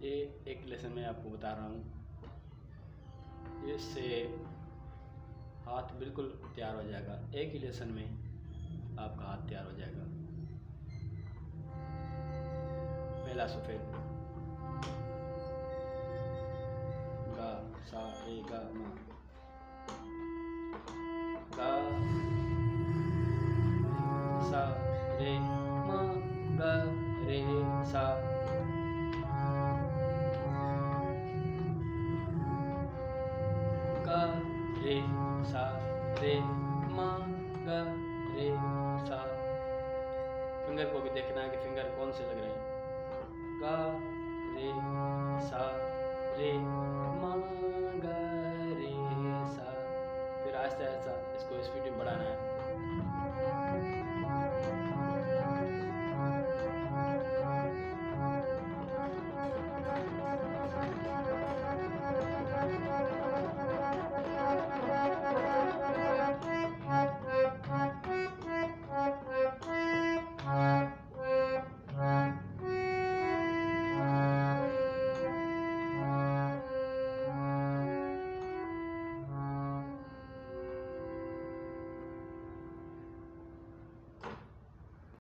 ये एक लेसन में आपको बता रहा हूँ, इससे हाथ बिल्कुल तैयार हो जाएगा। एक ही लेसन में आपका हाथ तैयार हो जाएगा। पहला सफेद गा सा रे गा मा, गा सा रे मा, गा रे सा, गा रे सा रे मा, गा रे सा। फिंगर को भी देखना है कि फिंगर कौन से लग रहे हैं।